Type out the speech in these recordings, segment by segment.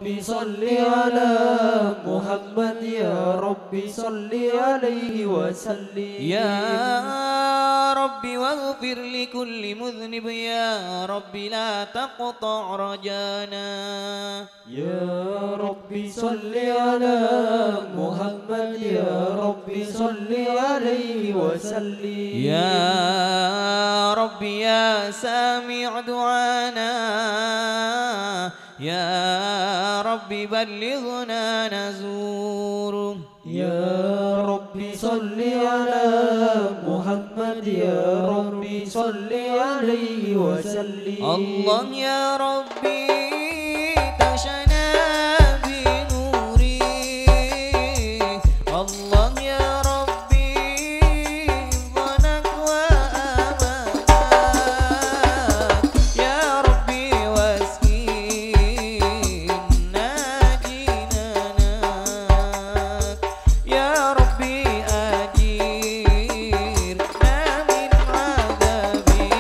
ربي صل على محمد يا ربي صل عليه وسلم يا ربي واغفر لكل مذنب يا ربي لا تقطع رجانا يا ربي صل على محمد يا ربي صل عليه وسلم يا ربي يا سامع دعانا يا ربي بلغنا نزور يا ربي صل على محمد يا ربي صل عليه وسلم الله يا ربي تشنى بنوري الله يا ربي ظنك وأمانك يا ربي واسكننا جنانك يا ربي أجيرنا من عذابي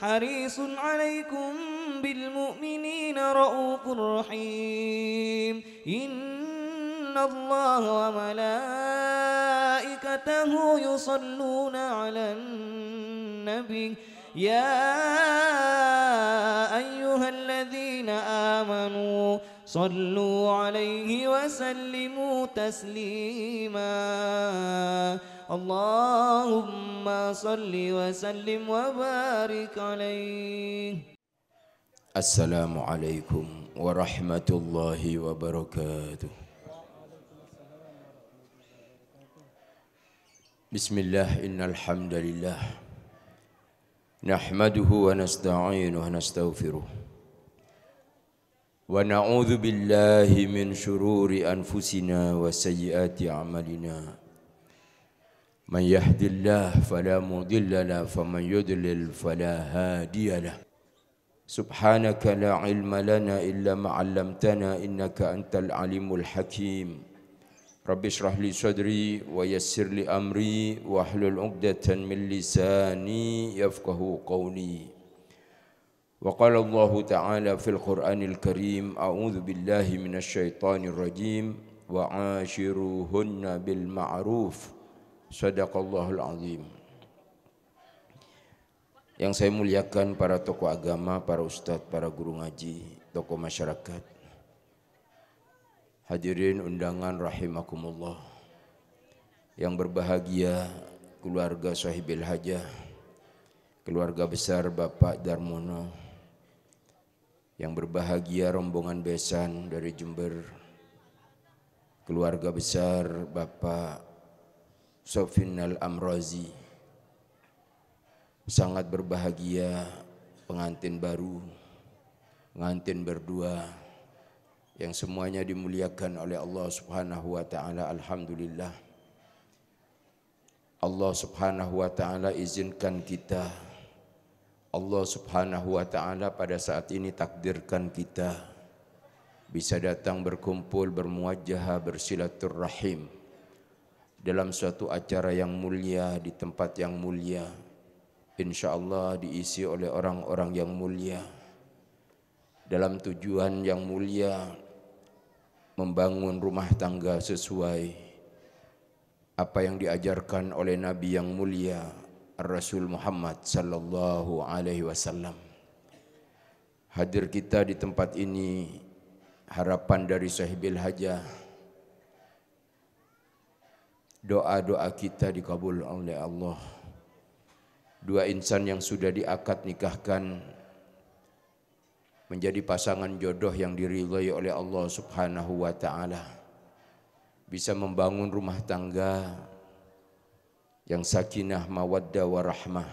حريص عليكم بالمؤمنين رؤوف رحيم إن الله وملائكته يصلون على النبي يا أيها الذين آمنوا صلوا عليه وسلموا تسليما اللهم صل وسلم وبارك عليه. السلام عليكم ورحمة الله وبركاته. بسم الله إن الحمد لله نحمده ونستعينه ونستغفره ونعوذ بالله من شرور أنفسنا وسيئات أعمالنا من يهد الله فلا مضل له ومن يضلل فلا هادي له سبحانك لا علم لنا إلا ما علمتنا إنك أنت العليم الحكيم رب اشرح لي صدري ويسر لي أمري واحلل عقدة من لساني يفقه قولي وقال الله تعالى في القرآن الكريم أعوذ بالله من الشيطان الرجيم وعاشروهن بالمعروف صدق الله العظيم. Yang saya muliakan para tokoh agama, para ustadz, para guru ngaji, tokoh masyarakat, hadirin undangan rahimakumullah, yang berbahagia keluarga Sahibil Hajah, keluarga besar Bapak Darmono, yang berbahagia rombongan besan dari Jember, keluarga besar Bapak Sofinal Amrozi, sangat berbahagia pengantin baru, pengantin berdua, yang semuanya dimuliakan oleh Allah Subhanahu wa taala. Alhamdulillah, Allah Subhanahu wa taala izinkan kita, Allah Subhanahu wa taala pada saat ini takdirkan kita bisa datang berkumpul, bermuajahah, bersilaturrahim dalam suatu acara yang mulia di tempat yang mulia, insyaallah diisi oleh orang-orang yang mulia dalam tujuan yang mulia, membangun rumah tangga sesuai apa yang diajarkan oleh Nabi yang mulia Rasul Muhammad sallallahu alaihi wasallam. Hadir kita di tempat ini, harapan dari Sahibil Hajah, doa-doa kita dikabul oleh Allah. Dua insan yang sudah diakad nikahkan menjadi pasangan jodoh yang diridhai oleh Allah Subhanahu wa taala, bisa membangun rumah tangga yang sakinah, mawaddah, warahmah,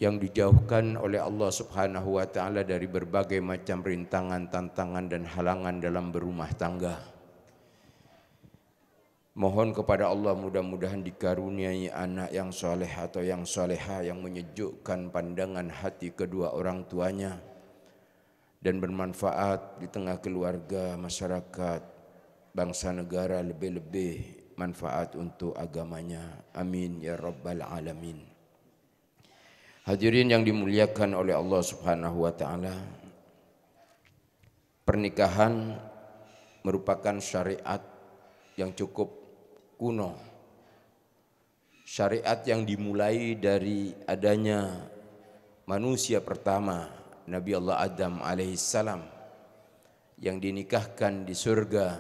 yang dijauhkan oleh Allah Subhanahu wa taala dari berbagai macam rintangan, tantangan dan halangan dalam berumah tangga. Mohon kepada Allah mudah-mudahan dikaruniai anak yang soleh atau yang soleha yang menyejukkan pandangan hati kedua orang tuanya dan bermanfaat di tengah keluarga, masyarakat, bangsa negara, lebih-lebih manfaat untuk agamanya. Amin ya rabbal alamin. Hadirin yang dimuliakan oleh Allah Subhanahu wa taala, pernikahan merupakan syariat yang cukup kuno. Syariat yang dimulai dari adanya manusia pertama, Nabi Allah Adam alaihissalam, yang dinikahkan di surga,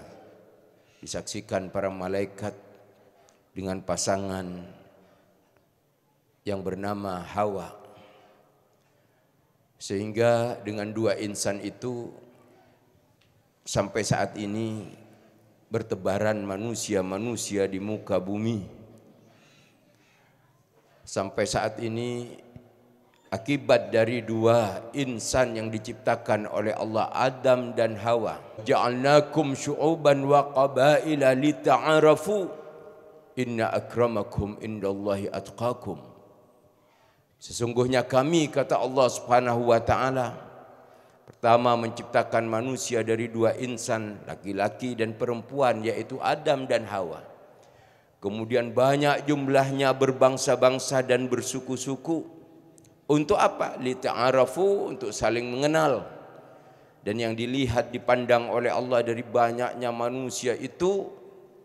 disaksikan para malaikat dengan pasangan yang bernama Hawa. Sehingga dengan dua insan itu sampai saat ini bertebaran manusia-manusia di muka bumi. Sampai saat ini akibat dari dua insan yang diciptakan oleh Allah, Adam dan Hawa, ja'alnakum syu'uban wa qabaila lita'arafu inna akramakum indallahi atqakum. Sesungguhnya kami, kata Allah Subhanahu wa taala, pertama menciptakan manusia dari dua insan, laki-laki dan perempuan, yaitu Adam dan Hawa. Kemudian banyak jumlahnya, berbangsa-bangsa dan bersuku-suku. Untuk apa? Lita'arafu, untuk saling mengenal. Dan yang dilihat, dipandang oleh Allah dari banyaknya manusia itu,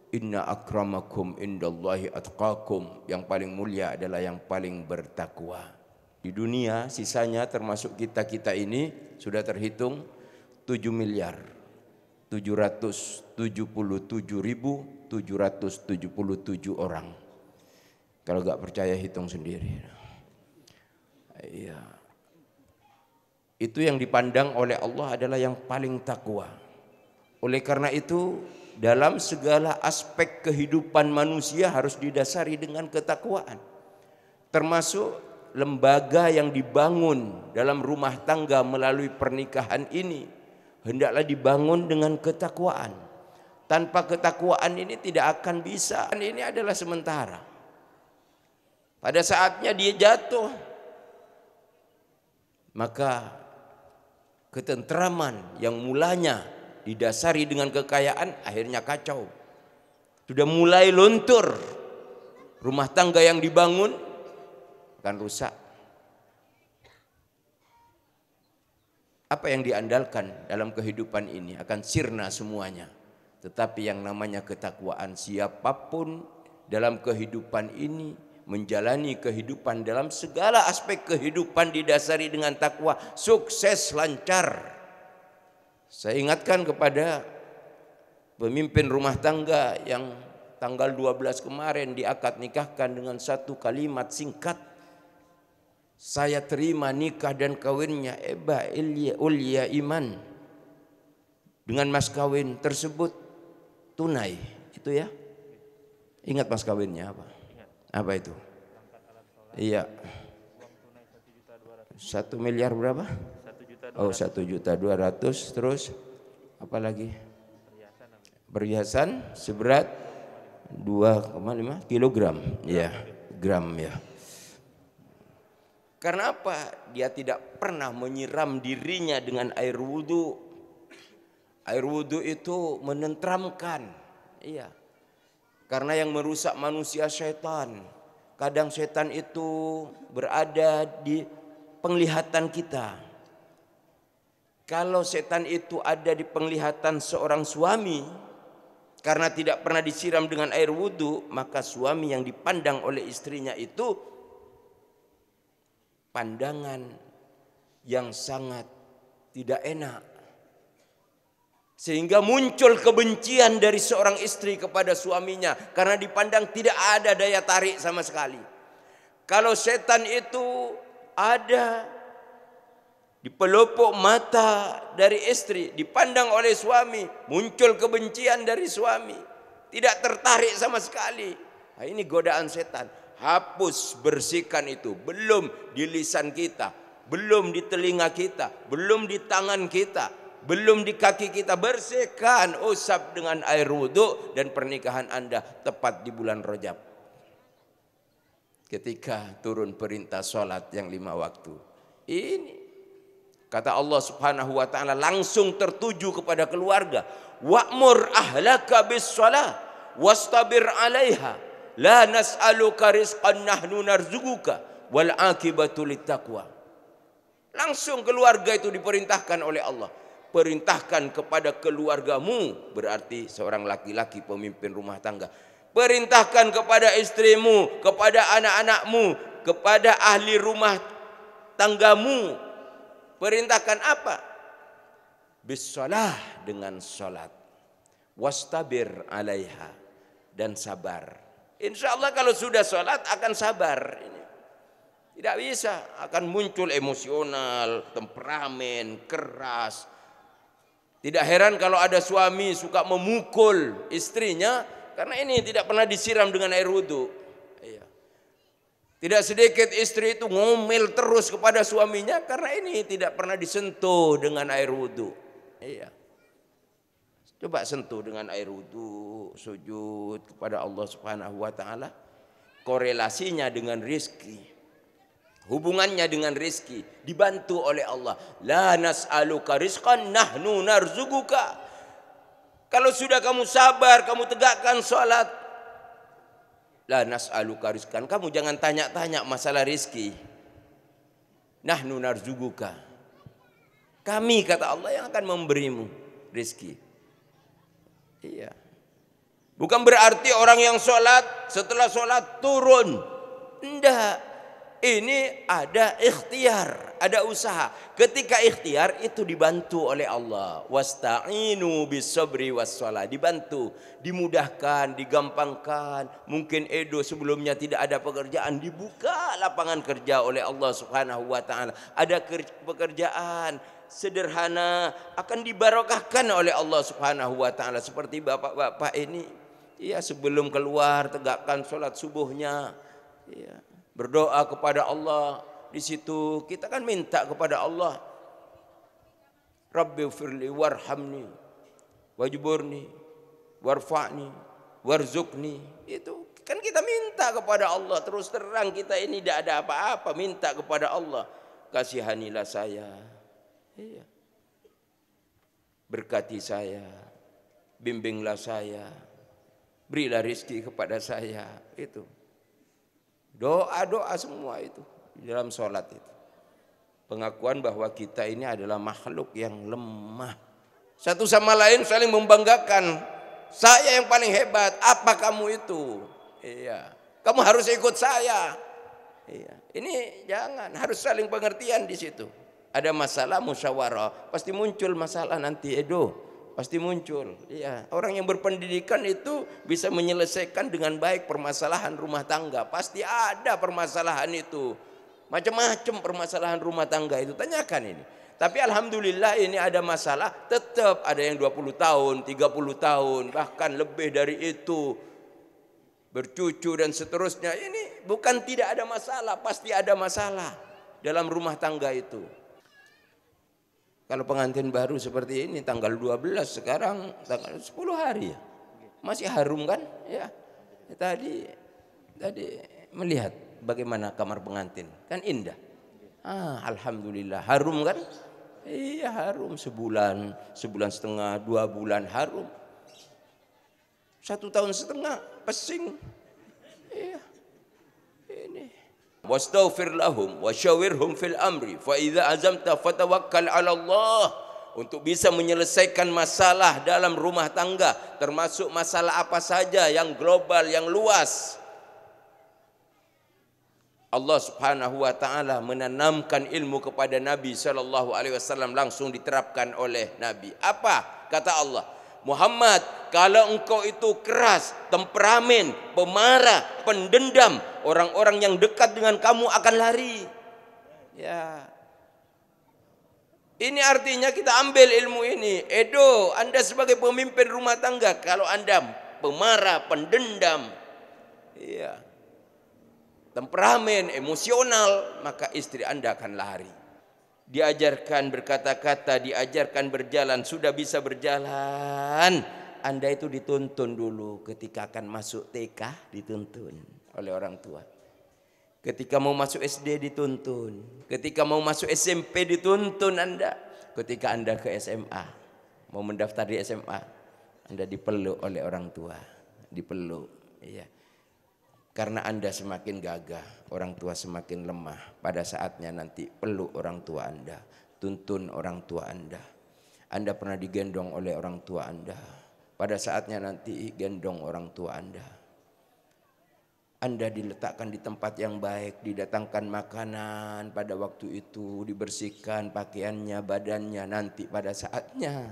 inna akramakum indallahi atqakum, yang paling mulia adalah yang paling bertakwa. Di dunia sisanya termasuk kita-kita ini sudah terhitung 7 miliar. 777.777 orang. Kalau nggak percaya hitung sendiri. Iya. Itu yang dipandang oleh Allah adalah yang paling takwa. Oleh karena itu dalam segala aspek kehidupan manusia harus didasari dengan ketakwaan. Termasuk lembaga yang dibangun dalam rumah tangga melalui pernikahan ini hendaklah dibangun dengan ketakwaan. Tanpa ketakwaan ini tidak akan bisa. Ini adalah sementara. Pada saatnya dia jatuh, maka ketentraman yang mulanya didasari dengan kekayaan akhirnya kacau. Sudah mulai luntur. Rumah tangga yang dibangun akan rusak. Apa yang diandalkan dalam kehidupan ini akan sirna semuanya. Tetapi yang namanya ketakwaan, siapapun dalam kehidupan ini menjalani kehidupan dalam segala aspek kehidupan didasari dengan takwa, sukses lancar. Saya ingatkan kepada pemimpin rumah tangga yang tanggal 12 kemarin diakad nikahkan dengan satu kalimat singkat, saya terima nikah dan kawinnya Eba Ulya Iman. Dengan mas kawin tersebut tunai, itu ya. Ingat mas kawinnya apa? Apa itu? Iya. 1 miliar berapa? 1.200.000. Terus apa lagi? Perhiasan seberat 2,5 kilogram. Ya, gram ya. Karena apa? Dia tidak pernah menyiram dirinya dengan air wudhu. Air wudhu itu menenteramkan. Iya. Karena yang merusak manusia setan. Kadang setan itu berada di penglihatan kita. Kalau setan itu ada di penglihatan seorang suami, karena tidak pernah disiram dengan air wudhu, maka suami yang dipandang oleh istrinya itu pandangan yang sangat tidak enak. Sehingga muncul kebencian dari seorang istri kepada suaminya karena dipandang tidak ada daya tarik sama sekali. Kalau setan itu ada di pelupuk mata dari istri, dipandang oleh suami, muncul kebencian dari suami, tidak tertarik sama sekali. Nah, ini godaan setan. Hapus, bersihkan itu. Belum di lisan kita, belum di telinga kita, belum di tangan kita, belum di kaki kita. Bersihkan, usap dengan air wudhu, dan pernikahan Anda tepat di bulan Rajab. Ketika turun perintah sholat yang 5 waktu. Ini kata Allah Subhanahu wa ta'ala langsung tertuju kepada keluarga. Wa'mur ahlaka bis shalah wastabir 'alaiha. La nas'aluka rizqan nahnu narzuquka wal 'aqibatu littaqwa. Langsung keluarga itu diperintahkan oleh Allah. Perintahkan kepada keluargamu, berarti seorang laki-laki pemimpin rumah tangga. Perintahkan kepada istrimu, kepada anak-anakmu, kepada ahli rumah tanggamu. Perintahkan apa? Bisalah, dengan salat. Wastabir 'alaiha, dan sabar. Insya Allah kalau sudah salat akan sabar. Tidak bisa, akan muncul emosional, temperamen, keras. Tidak heran kalau ada suami suka memukul istrinya karena ini tidak pernah disiram dengan air wudhu. Tidak sedikit istri itu ngomel terus kepada suaminya karena ini tidak pernah disentuh dengan air wudhu. Iya. Coba sentuh dengan air wudhu, sujud kepada Allah Subhanahu wa ta'ala. Korelasinya dengan rizki, hubungannya dengan rizki dibantu oleh Allah. La nas'aluka rizqan nahnu narzuquka. Kalau sudah kamu sabar, kamu tegakkan sholat, la nas'aluka rizqan, kamu jangan tanya-tanya masalah rizki. Nahnu narzuquka, kami, kata Allah, yang akan memberimu rizki. Iya. Bukan berarti orang yang sholat setelah sholat turun. Enggak. Ini ada ikhtiar, ada usaha. Ketika ikhtiar itu dibantu oleh Allah. Wasta'inu bis-sabri was-shalah. Dibantu, dimudahkan, digampangkan. Mungkin Edo sebelumnya tidak ada pekerjaan, dibuka lapangan kerja oleh Allah Subhanahu wa taala. Ada pekerjaan sederhana akan dibarokahkan oleh Allah Subhanahu wa taala, seperti bapak-bapak ini. Ya, sebelum keluar tegakkan salat subuhnya. Ya, berdoa kepada Allah. Di situ kita kan minta kepada Allah, Rabbighfirli warhamni wajburni warfa'ni warzuqni. Itu kan kita minta kepada Allah. Terus terang kita ini tidak ada apa-apa, minta kepada Allah, kasihanilah saya. Iya. Berkati saya, bimbinglah saya, berilah rezeki kepada saya. Itu doa-doa semua itu di dalam sholat itu. Pengakuan bahwa kita ini adalah makhluk yang lemah. Satu sama lain saling membanggakan. Saya yang paling hebat, apa kamu itu? Iya. Kamu harus ikut saya. Iya. Ini jangan, harus saling pengertian di situ. Ada masalah musyawarah, pasti muncul masalah nanti, Edo. Pasti muncul. Iya, orang yang berpendidikan itu bisa menyelesaikan dengan baik permasalahan rumah tangga. Pasti ada permasalahan itu. Macam-macam permasalahan rumah tangga itu. Tanyakan ini. Tapi alhamdulillah ini ada masalah, tetap ada yang 20 tahun, 30 tahun, bahkan lebih dari itu. Bercucu dan seterusnya. Ini bukan tidak ada masalah, pasti ada masalah dalam rumah tangga itu. Kalau pengantin baru seperti ini tanggal 12, sekarang tanggal 10 hari ya. Masih harum kan? Ya. Tadi melihat bagaimana kamar pengantin. Kan indah. Alhamdulillah, harum kan? Iya, harum sebulan setengah, 2 bulan harum. 1 tahun setengah pesing. Iya. Ini wastaghfir lahum wasyawirhum fil amri fa idza azamta fatawakkal 'ala Allah. Untuk bisa menyelesaikan masalah dalam rumah tangga, termasuk masalah apa saja yang global, yang luas, Allah Subhanahu wa taala menanamkan ilmu kepada Nabi sallallahu alaihi wasallam, langsung diterapkan oleh Nabi. Apa kata Allah? Muhammad, kalau engkau itu keras, temperamen, pemarah, pendendam, orang-orang yang dekat dengan kamu akan lari. Ya. Ini artinya kita ambil ilmu ini. Edo, Anda sebagai pemimpin rumah tangga, kalau Anda pemarah, pendendam, ya, temperamen, emosional, maka istri Anda akan lari. Diajarkan berkata-kata, diajarkan berjalan, sudah bisa berjalan, Anda itu dituntun dulu. Ketika akan masuk TK dituntun oleh orang tua. Ketika mau masuk SD dituntun. Ketika mau masuk SMP dituntun Anda. Ketika Anda ke SMA, mau mendaftar di SMA, Anda dipeluk oleh orang tua. Dipeluk, iya. Karena Anda semakin gagah, orang tua semakin lemah. Pada saatnya nanti peluk orang tua Anda, tuntun orang tua Anda. Anda pernah digendong oleh orang tua Anda. Pada saatnya nanti gendong orang tua Anda. Anda diletakkan di tempat yang baik, didatangkan makanan pada waktu itu, dibersihkan pakaiannya, badannya. Nanti pada saatnya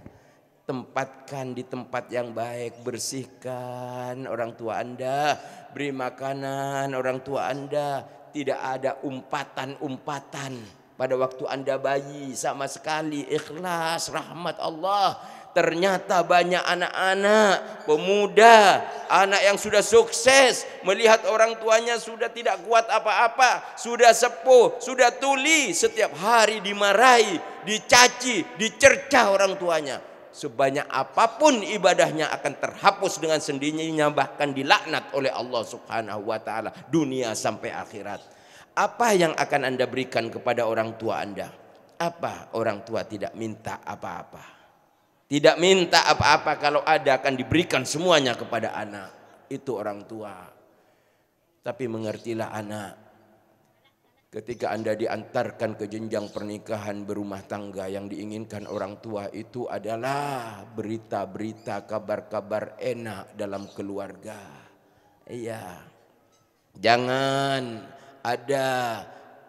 tempatkan di tempat yang baik, bersihkan orang tua Anda, beri makanan orang tua Anda. Tidak ada umpatan-umpatan pada waktu Anda bayi, sama sekali ikhlas, rahmat Allah. Ternyata banyak anak-anak, pemuda, anak yang sudah sukses, melihat orang tuanya sudah tidak kuat apa-apa, sudah sepuh, sudah tuli, setiap hari dimarahi, dicaci, dicerca orang tuanya. Sebanyak apapun ibadahnya akan terhapus dengan sendirinya, bahkan dilaknat oleh Allah Subhanahu wa taala dunia sampai akhirat. Apa yang akan Anda berikan kepada orang tua Anda? Apa? Orang tua tidak minta apa-apa. Tidak minta apa-apa, kalau ada akan diberikan semuanya kepada anak. Itu orang tua. Tapi mengertilah anak, ketika Anda diantarkan ke jenjang pernikahan, berumah tangga, yang diinginkan orang tua itu adalah berita-berita, kabar-kabar enak dalam keluarga. Iya. Jangan ada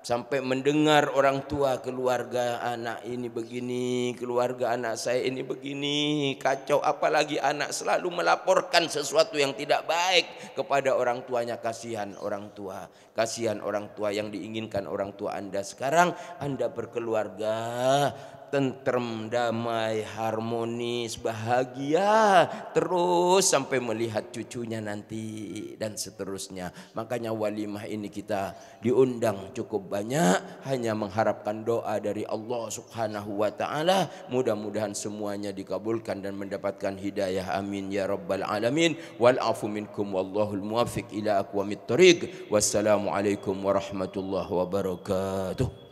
sampai mendengar orang tua, keluarga anak ini begini, keluarga anak saya ini begini, kacau. Apalagi anak selalu melaporkan sesuatu yang tidak baik kepada orang tuanya. Kasihan orang tua, kasihan orang tua. Yang diinginkan orang tua Anda sekarang, Anda berkeluarga tentrem, damai, harmonis, bahagia terus sampai melihat cucunya nanti dan seterusnya. Makanya walimah ini kita diundang cukup banyak, hanya mengharapkan doa dari Allah Subhanahu wa taala. Mudah-mudahan semuanya dikabulkan dan mendapatkan hidayah. Amin ya rabbal alamin. Wal afu minkum wallahul muwaffiq ila aqwamit thoriq. Wassalamualaikum warahmatullahi wabarakatuh.